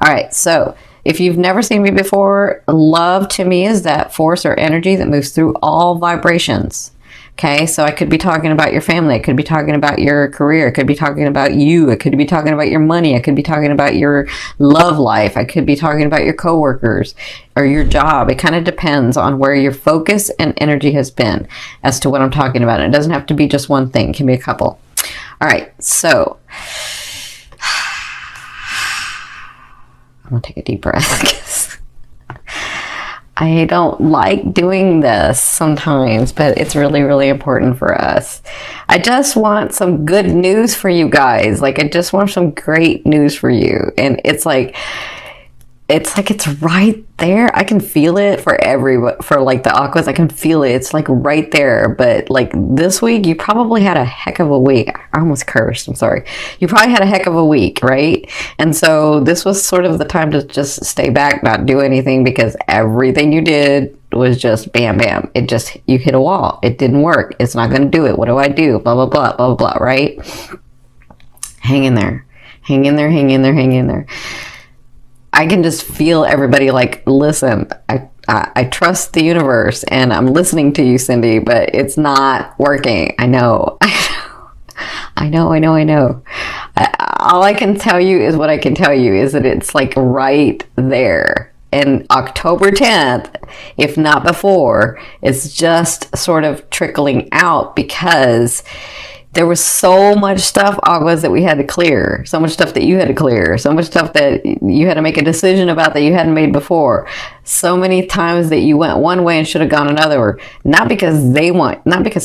All right, so if you've never seen me before, love to me is that force or energy that moves through all vibrations. Okay, so I could be talking about your family. I could be talking about your career. I could be talking about you. I could be talking about your money. I could be talking about your love life. I could be talking about your coworkers or your job. It kind of depends on where your focus and energy has been as to what I'm talking about. It doesn't have to be just one thing. It can be a couple. All right, so I'm going to take a deep breath because I don't like doing this sometimes, but it's really, really important for us. I just want some good news for you guys. Like, I just want some great news for you. And it's right there. I can feel it for like the Aquas. I can feel it. It's like right there. But like this week, you probably had a heck of a week. I almost cursed. I'm sorry. You probably had a heck of a week, right? And so this was sort of the time to just stay back, not do anything, because everything you did was just bam, bam. You hit a wall. It didn't work. It's not going to do it. What do I do? Blah, blah, blah, blah, blah, blah, right? Hang in there. Hang in there, hang in there, hang in there. I can just feel everybody like, listen, I trust the universe and I'm listening to you, Cindy, but it's not working. I know. All I can tell you is what I can tell you is that it's like right there. And October 10th, if not before, it's just sort of trickling out because there was so much stuff, Aguas, that we had to clear. So much stuff that you had to clear. So much stuff that you had to make a decision about that you hadn't made before. So many times that you went one way and should have gone another. Not because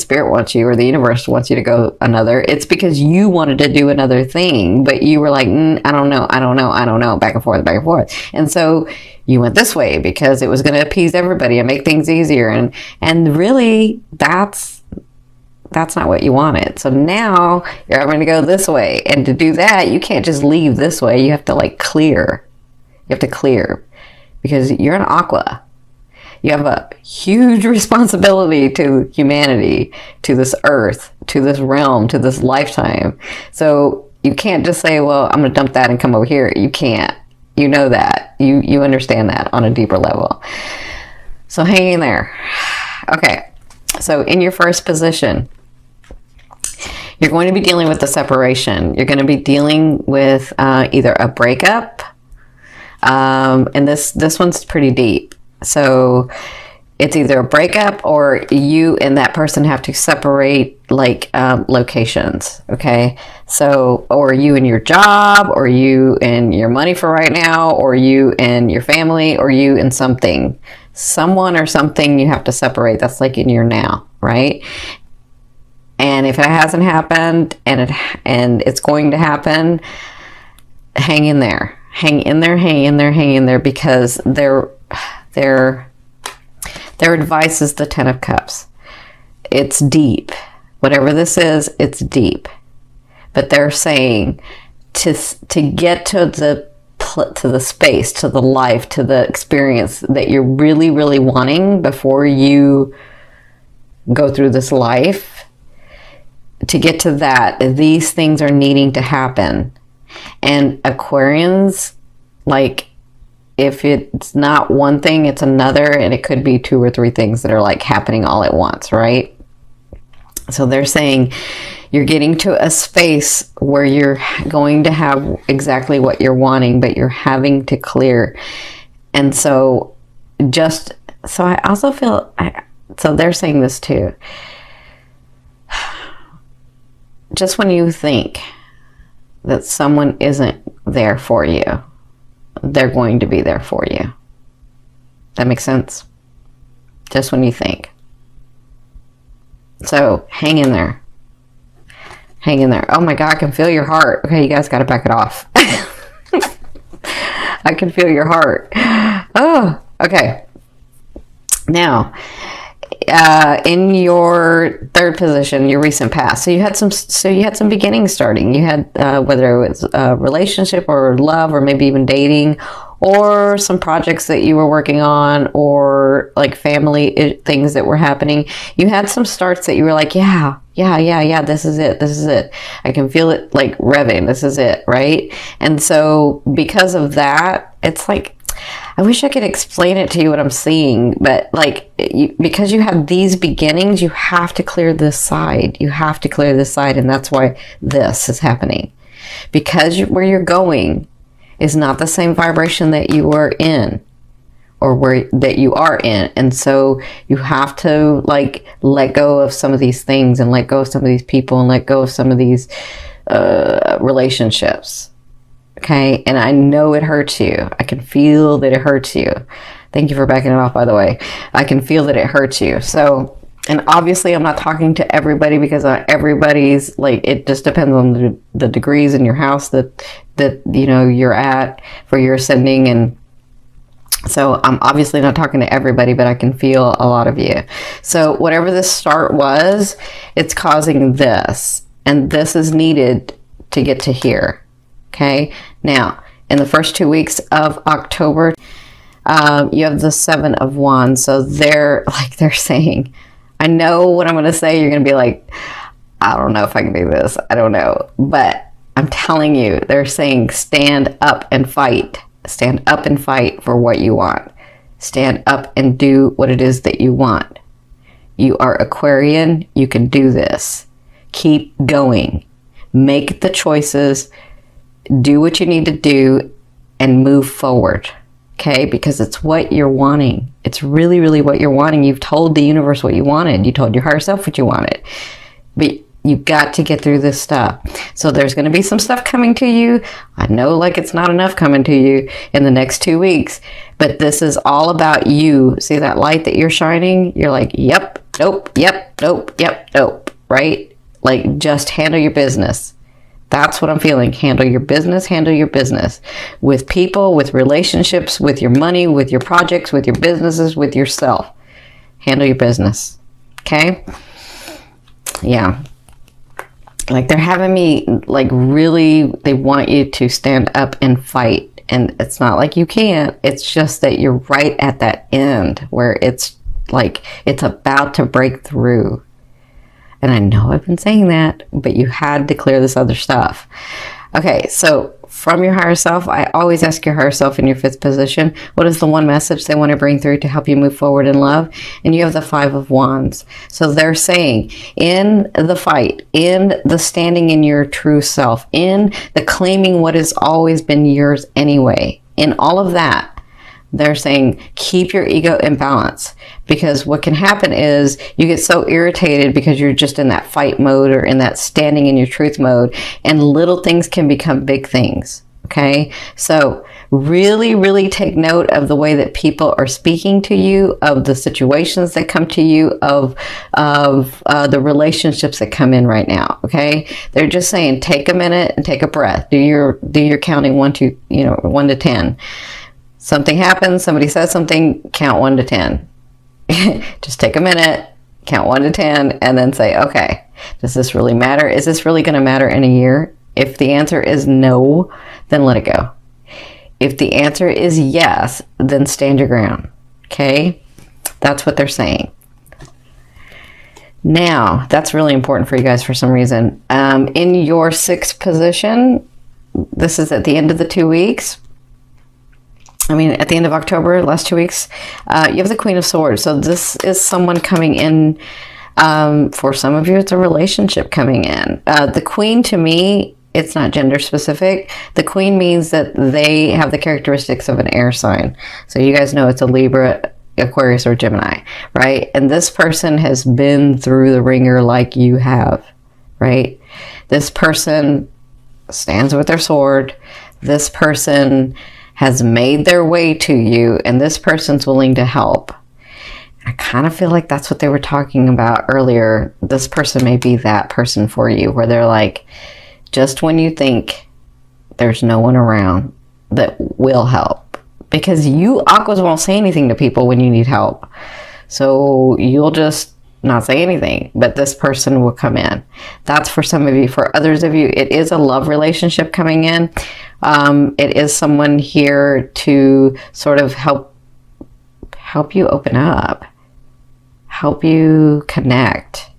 Spirit wants you or the universe wants you to go another. It's because you wanted to do another thing. But you were like, I don't know, back and forth, back and forth. And so you went this way because it was going to appease everybody and make things easier. And really, that's not what you wanted. So now you're having to go this way. And to do that, you can't just leave this way. You have to like clear. You have to clear because you're an Aqua. You have a huge responsibility to humanity, to this earth, to this realm, to this lifetime. So you can't just say, well, I'm going to dump that and come over here. You can't. You know that. You understand that on a deeper level. So hang in there. Okay. So in your first position, you're going to be dealing with the separation. You're going to be dealing with either a breakup, and this one's pretty deep. So it's either a breakup or you and that person have to separate like locations, okay? So, or you and your job, or you and your money for right now, or you and your family, or you and something. Someone or something you have to separate. That's like in your now, right? And if it hasn't happened and it's going to happen, hang in there. Hang in there, hang in there, hang in there, because their advice is the 10 of Cups. It's deep. Whatever this is, it's deep. But they're saying to get to the space, to the life, to the experience that you're really, really wanting before you go through this life, to get to that, these things are needing to happen. And Aquarians, like, if it's not one thing, it's another, and it could be 2 or 3 things that are like happening all at once, right? So they're saying you're getting to a space where you're going to have exactly what you're wanting, but you're having to clear. And so I also feel, so they're saying this too. Just when you think that someone isn't there for you, they're going to be there for you. That makes sense? Just when you think. So hang in there. Hang in there. Oh my God, I can feel your heart. Okay, you guys got to back it off. I can feel your heart. Oh, okay. Now, in your third position, your recent past. So you had some beginnings starting. You had whether it was a relationship or love or maybe even dating, or some projects that you were working on, or like family things that were happening. You had some starts that you were like, yeah, this is it. I can feel it like revving. This is it, right? And so because of that, it's like, I wish I could explain it to you what I'm seeing, but like, because you have these beginnings, you have to clear this side. You have to clear this side, and that's why this is happening. Because where you're going is not the same vibration that you were in, or that you are in. And so you have to like let go of some of these things, and let go of some of these people, and let go of some of these relationships. Okay, and I know it hurts you. I can feel that it hurts you. Thank you for backing it off, by the way. I can feel that it hurts you. So, and obviously I'm not talking to everybody, because everybody's like, it just depends on the degrees in your house that you know you're at for your ascending. And so I'm obviously not talking to everybody, but I can feel a lot of you. So whatever this start was, it's causing this, and this is needed to get to here. Okay, now in the first 2 weeks of October, you have the 7 of Wands. So they're saying, I know what I'm going to say. You're going to be like, I don't know if I can do this. I don't know. But I'm telling you, they're saying stand up and fight. Stand up and fight for what you want. Stand up and do what it is that you want. You are Aquarian. You can do this. Keep going. Make the choices. Do what you need to do and move forward, okay? Because it's what you're wanting. It's really, really what you're wanting. You've told the universe what you wanted. You told your higher self what you wanted. But you've got to get through this stuff. So there's going to be some stuff coming to you. I know like it's not enough coming to you in the next 2 weeks, but this is all about you. See that light that you're shining? You're like, yep, nope, yep, nope, yep, nope, right? Like, just handle your business. That's what I'm feeling. Handle your business with people, with relationships, with your money, with your projects, with your businesses, with yourself. Handle your business. Okay? Yeah. Like, they're having me, like, really, they want you to stand up and fight. And it's not like you can't. It's just that you're right at that end where it's like, it's about to break through. And I know I've been saying that, but you had to clear this other stuff. Okay, so from your higher self, I always ask your higher self in your 5th position, what is the one message they want to bring through to help you move forward in love? And you have the 5 of Wands. So they're saying, in the fight, in the standing in your true self, in the claiming what has always been yours anyway, in all of that, they're saying, keep your ego in balance, because what can happen is you get so irritated because you're just in that fight mode or in that standing in your truth mode, and little things can become big things. Okay. So really, really take note of the way that people are speaking to you, of the situations that come to you, of the relationships that come in right now. Okay. They're just saying, take a minute and take a breath. Do your counting 1 to 10. Something happens, somebody says something, count 1 to 10. Just take a minute, count 1 to 10, and then say, okay, does this really matter? Is this really going to matter in a year? If the answer is no, then let it go. If the answer is yes, then stand your ground. Okay? That's what they're saying. Now, that's really important for you guys for some reason. In your 6th position, this is at the end of the 2 weeks. At the end of October, last 2 weeks, you have the Queen of Swords. So this is someone coming in. For some of you, it's a relationship coming in. The Queen, to me, it's not gender specific. The Queen means that they have the characteristics of an air sign. So you guys know it's a Libra, Aquarius, or Gemini, right? And this person has been through the ringer like you have, right? This person stands with their sword. This person has made their way to you, and this person's willing to help. I kind of feel like that's what they were talking about earlier. This person may be that person for you, where they're like, just when you think there's no one around that will help. Because you, Aquas, won't say anything to people when you need help. So you'll just not say anything, but this person will come in. That's for some of you. For others of you, it is a love relationship coming in. It is someone here to sort of help you open up, help you connect,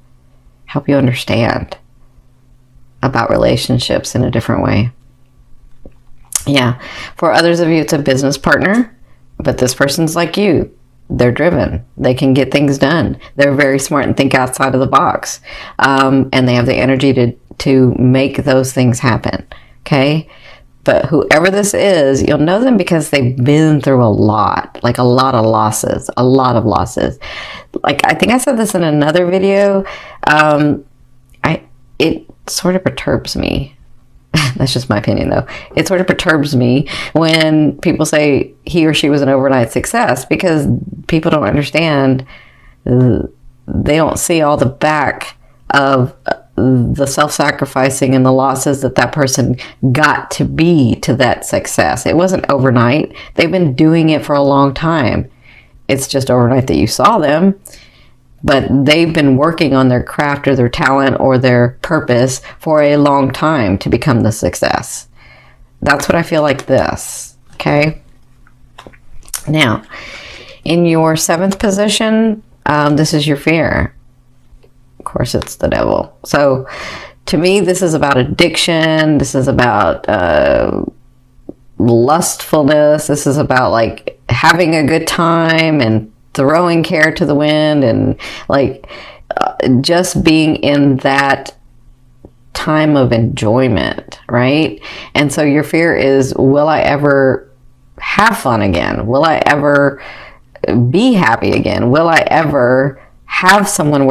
help you understand about relationships in a different way. Yeah. For others of you, it's a business partner, but this person's like you. They're driven. They can get things done. They're very smart and think outside of the box. And they have the energy to make those things happen. Okay? But whoever this is, you'll know them because they've been through a lot. Like a lot of losses. A lot of losses. Like, I think I said this in another video. It sort of perturbs me. That's just my opinion, though. It sort of perturbs me when people say he or she was an overnight success, because people don't understand. They don't see all the back of the self-sacrificing and the losses that person got to be to that success. It wasn't overnight. They've been doing it for a long time. It's just overnight that you saw them. But they've been working on their craft or their talent or their purpose for a long time to become the success. That's what I feel like this. Okay. Now, in your 7th position, this is your fear. Of course, it's the devil. So to me, this is about addiction. This is about lustfulness. This is about like having a good time and throwing care to the wind, and like just being in that time of enjoyment, right? And so your fear is, will I ever have fun again? Will I ever be happy again? Will I ever have someone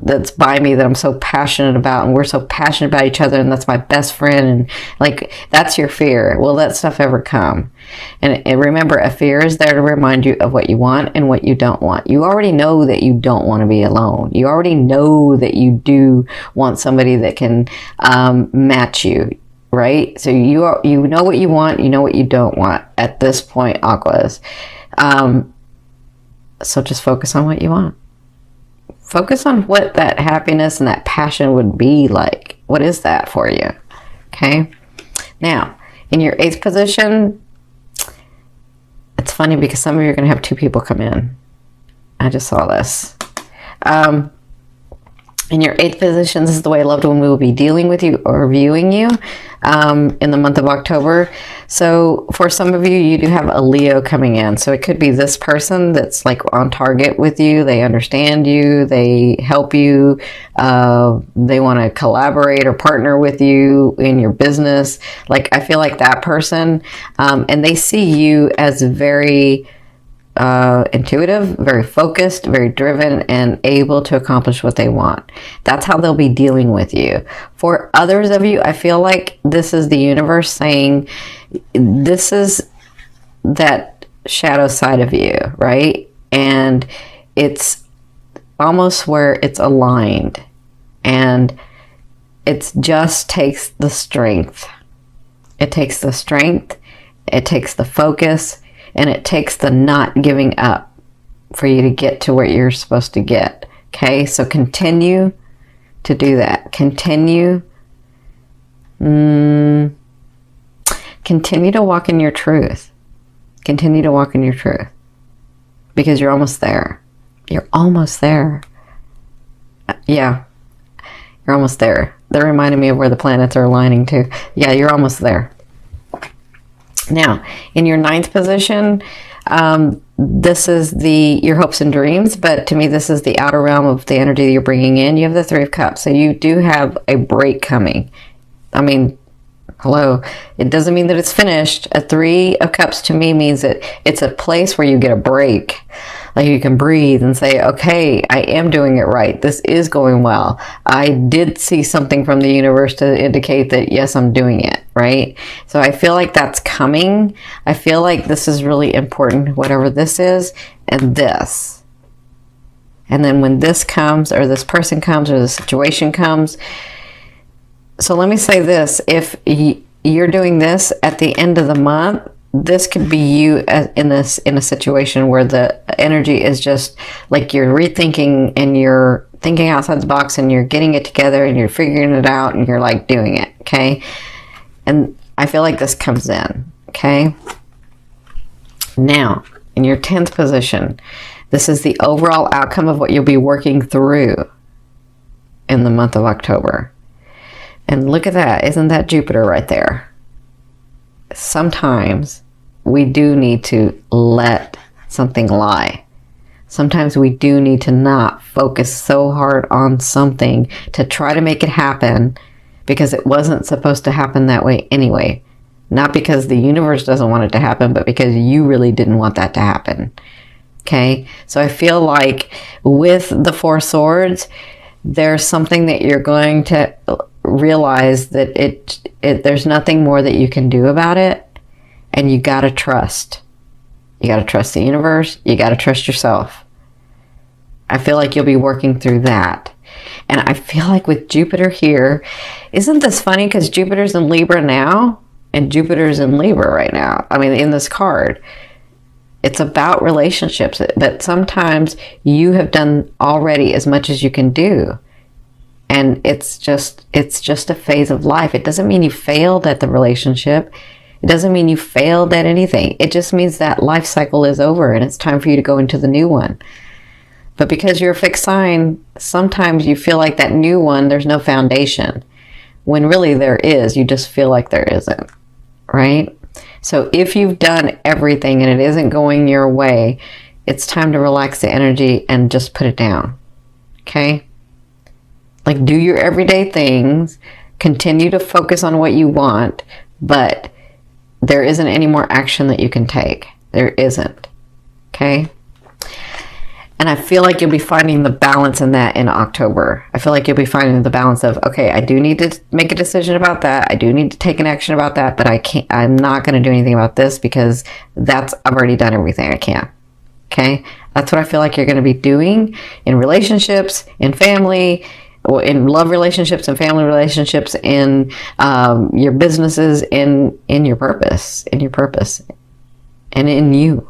that's by me that I'm so passionate about, and we're so passionate about each other, and that's my best friend, and like, that's your fear. Will that stuff ever come? And remember, a fear is there to remind you of what you want and what you don't want. You already know that you don't want to be alone. You already know that you do want somebody that can match you, right? So you know what you want, you know what you don't want at this point, Aquas. So just focus on what you want. Focus on what that happiness and that passion would be like. What is that for you? Okay. Now, in your 8th position, it's funny because some of you are going to have 2 people come in. I just saw this. In your 8th position, this is the way a loved one will be dealing with you or viewing you in the month of October. So for some of you, you do have a Leo coming in. So it could be this person that's like on target with you. They understand you. They help you. They want to collaborate or partner with you in your business. Like, I feel like that person. And they see you as very intuitive, very focused, very driven, and able to accomplish what they want. That's how they'll be dealing with you. For others of you, I feel like this is the universe saying, this is that shadow side of you, right? And it's almost where it's aligned, and it just takes the strength. It takes the strength, it takes the focus, and it takes the not giving up for you to get to where you're supposed to get. Okay, so continue to do that. Continue to walk in your truth. Continue to walk in your truth. Because you're almost there. You're almost there. Yeah, you're almost there. That reminded me of where the planets are aligning to. Yeah, you're almost there. Now, in your 9th position, this is your hopes and dreams, but to me, this is the outer realm of the energy that you're bringing in. You have the 3 of Cups, so you do have a break coming. I mean, hello, it doesn't mean that it's finished. A 3 of Cups to me means that it's a place where you get a break. Like, you can breathe and say, okay, I am doing it right. This is going well. I did see something from the universe to indicate that, yes, I'm doing it, right? So I feel like that's coming. I feel like this is really important, whatever this is, and this. And then when this comes, or this person comes, or the situation comes. So let me say this. If you're doing this at the end of the month, this could be you in a situation where the energy is just like you're rethinking and you're thinking outside the box and you're getting it together and you're figuring it out and you're like doing it, okay? And I feel like this comes in, okay? Now, in your 10th position, this is the overall outcome of what you'll be working through in the month of October. And look at that. Isn't that Jupiter right there? Sometimes we do need to let something lie. Sometimes we do need to not focus so hard on something to try to make it happen because it wasn't supposed to happen that way anyway. Not because the universe doesn't want it to happen, but because you really didn't want that to happen. Okay? So I feel like with the Four Swords, there's something that you're going to realize that there's nothing more that you can do about it. And you got to trust. You got to trust the universe. You got to trust yourself. I feel like you'll be working through that. And I feel like with Jupiter here, isn't this funny? Because Jupiter's in Libra now, and Jupiter's in Libra right now. I mean, in this card. It's about relationships. That sometimes you have done already as much as you can do. And it's just a phase of life. It doesn't mean you failed at the relationship. It doesn't mean you failed at anything. It just means that life cycle is over and it's time for you to go into the new one. But because you're a fixed sign, sometimes you feel like that new one, there's no foundation. When really there is, you just feel like there isn't, right? So if you've done everything and it isn't going your way, it's time to relax the energy and just put it down, okay? Like, do your everyday things, continue to focus on what you want, but there isn't any more action that you can take. There isn't. Okay? And I feel like you'll be finding the balance in that in October. I feel like you'll be finding the balance of, okay, I do need to make a decision about that. I do need to take an action about that, but I'm not going to do anything about this because I've already done everything I can. Okay? That's what I feel like you're going to be doing in relationships, in family, in love relationships and family relationships, in your businesses, in your purpose, and in you.